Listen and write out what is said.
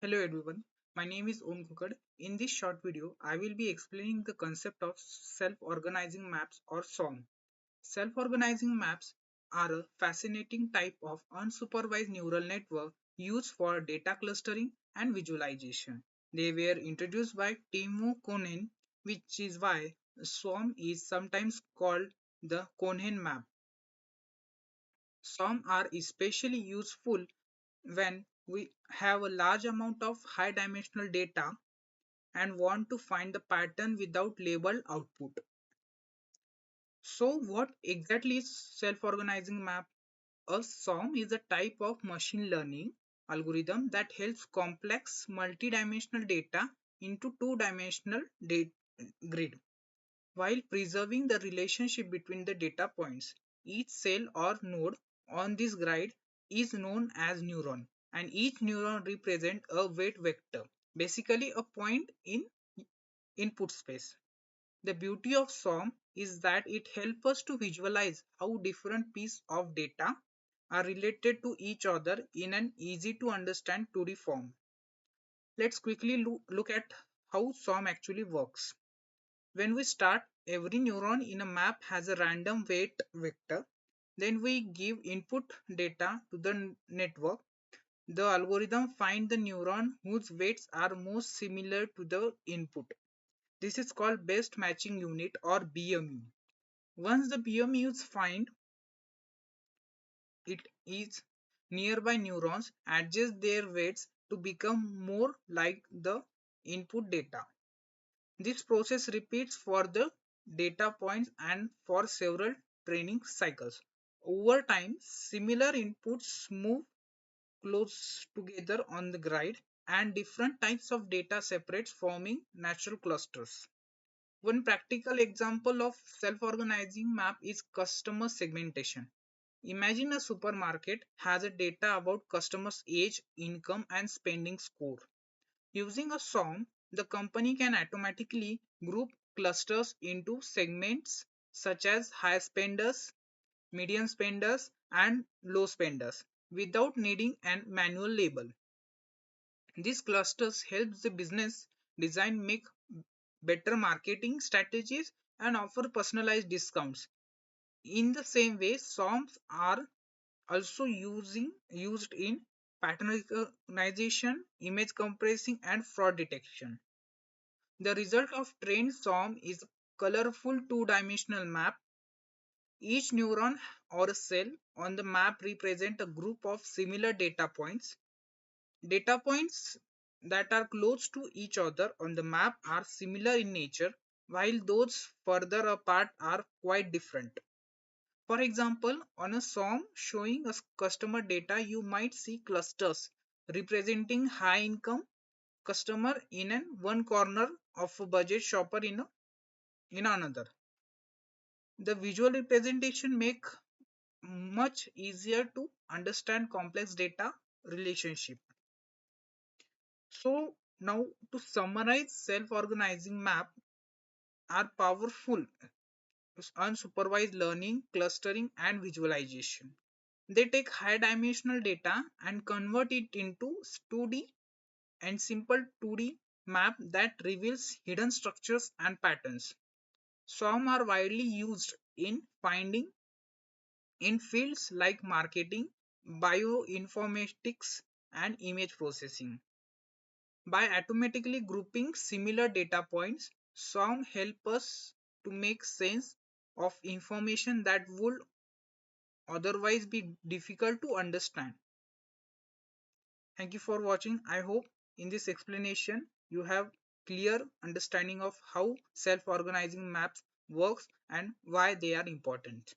Hello everyone, my name is Om Kukad. In this short video, I will be explaining the concept of self-organizing maps or SOM. Self-organizing maps are a fascinating type of unsupervised neural network used for data clustering and visualization. They were introduced by Timo Cohen, which is why SOM is sometimes called the Cohen map. SOM are especially useful when we have a large amount of high dimensional data and want to find the pattern without labeled output. So what exactly is self-organizing map? A SOM is a type of machine learning algorithm that helps complex multidimensional data into two-dimensional grid while preserving the relationship between the data points. Each cell or node on this grid is known as neuron, and each neuron represents a weight vector, basically a point in input space. The beauty of SOM is that it helps us to visualize how different pieces of data are related to each other in an easy to understand 2D form. Let's quickly look at how SOM actually works. When we start, every neuron in a map has a random weight vector. Then we give input data to the network. The algorithm finds the neuron whose weights are most similar to the input. This is called best matching unit or BMU. Once the BMUs find it is nearby neurons adjust their weights to become more like the input data. This process repeats for the data points and for several training cycles. Over time, similar inputs move close together on the grid and different types of data separates forming natural clusters. One practical example of self-organizing map is customer segmentation. Imagine a supermarket has a data about customers' age, income, and spending score. Using a SOM, the company can automatically group clusters into segments such as high spenders, medium spenders, and low spenders without needing a manual label. These clusters helps the business design make better marketing strategies and offer personalized discounts. In the same way, SOMs are also used in pattern recognition, image compressing, and fraud detection. The result of trained SOM is a colorful two-dimensional map. Each neuron or cell on the map represents a group of similar data points. Data points that are close to each other on the map are similar in nature, while those further apart are quite different. For example, on a SOM showing us customer data, you might see clusters representing high income customer in one corner of a budget shopper in another. The visual representation make much easier to understand complex data relationship. So now to summarize, self-organizing map are powerful unsupervised learning, clustering, and visualization. They take high dimensional data and convert it into 2D and simple 2D map that reveals hidden structures and patterns. Some are widely used in finding in fields like marketing, bioinformatics, and image processing. By automatically grouping similar data points, some help us to make sense of information that would otherwise be difficult to understand. Thank you for watching. I hope in this explanation you have clear understanding of how self-organizing maps works and why they are important.